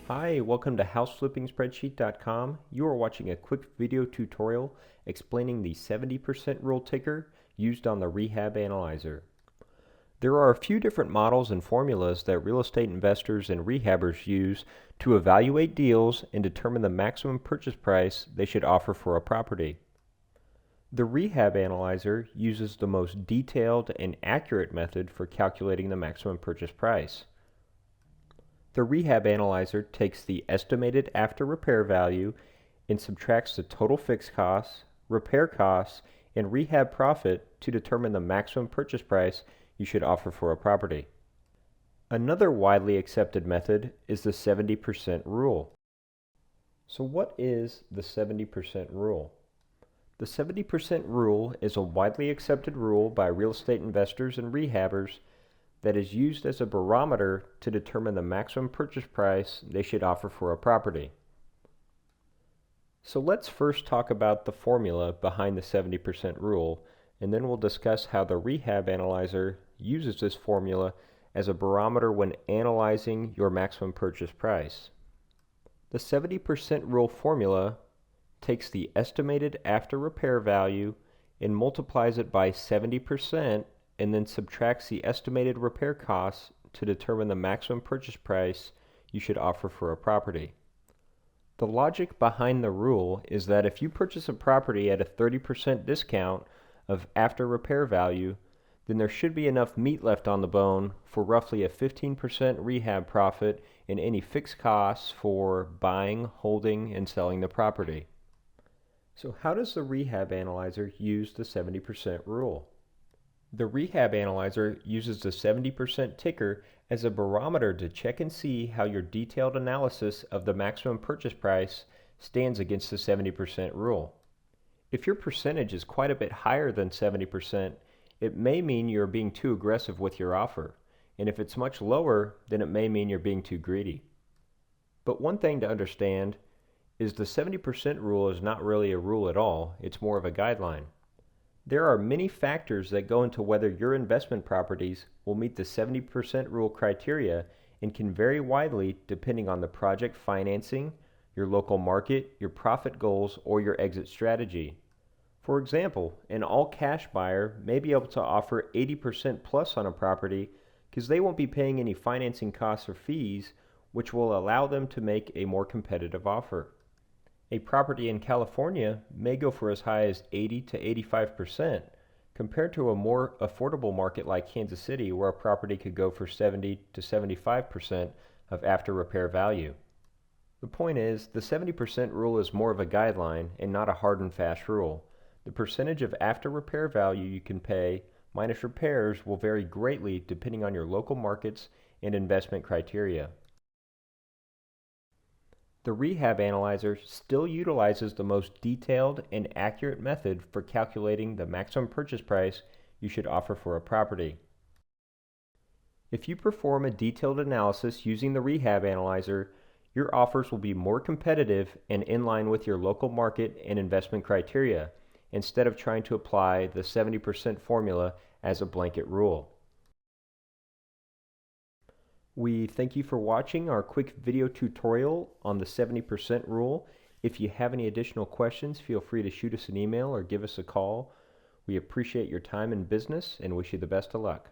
Hi, welcome to HouseFlippingSpreadsheet.com. You are watching a quick video tutorial explaining the 70% rule ticker used on the Rehab Analyzer. There are a few different models and formulas that real estate investors and rehabbers use to evaluate deals and determine the maximum purchase price they should offer for a property. The Rehab Analyzer uses the most detailed and accurate method for calculating the maximum purchase price. The Rehab Analyzer takes the estimated after repair value and subtracts the total fixed costs, repair costs, and rehab profit to determine the maximum purchase price you should offer for a property. Another widely accepted method is the 70% rule. So what is the 70% rule? The 70% rule is a widely accepted rule by real estate investors and rehabbers that is used as a barometer to determine the maximum purchase price they should offer for a property. So let's first talk about the formula behind the 70% rule, and then we'll discuss how the Rehab Analyzer uses this formula as a barometer when analyzing your maximum purchase price. The 70% rule formula takes the estimated after repair value and multiplies it by 70% and then subtracts the estimated repair costs to determine the maximum purchase price you should offer for a property. The logic behind the rule is that if you purchase a property at a 30% discount of after repair value, then there should be enough meat left on the bone for roughly a 15% rehab profit and any fixed costs for buying, holding, and selling the property. So how does the Rehab Analyzer use the 70% rule? The Rehab Analyzer uses the 70% ticker as a barometer to check and see how your detailed analysis of the maximum purchase price stands against the 70% rule. If your percentage is quite a bit higher than 70%, it may mean you're being too aggressive with your offer, and if it's much lower, then it may mean you're being too greedy. But one thing to understand is the 70% rule is not really a rule at all, it's more of a guideline. There are many factors that go into whether your investment properties will meet the 70% rule criteria and can vary widely depending on the project financing, your local market, your profit goals, or your exit strategy. For example, an all-cash buyer may be able to offer 80% plus on a property because they won't be paying any financing costs or fees, which will allow them to make a more competitive offer. A property in California may go for as high as 80 to 85%, compared to a more affordable market like Kansas City where a property could go for 70 to 75% of after repair value. The point is, the 70% rule is more of a guideline and not a hard and fast rule. The percentage of after repair value you can pay minus repairs will vary greatly depending on your local markets and investment criteria. The Rehab Analyzer still utilizes the most detailed and accurate method for calculating the maximum purchase price you should offer for a property. If you perform a detailed analysis using the Rehab Analyzer, your offers will be more competitive and in line with your local market and investment criteria, instead of trying to apply the 70% formula as a blanket rule. We thank you for watching our quick video tutorial on the 70% rule. If you have any additional questions, feel free to shoot us an email or give us a call. We appreciate your time and business and wish you the best of luck.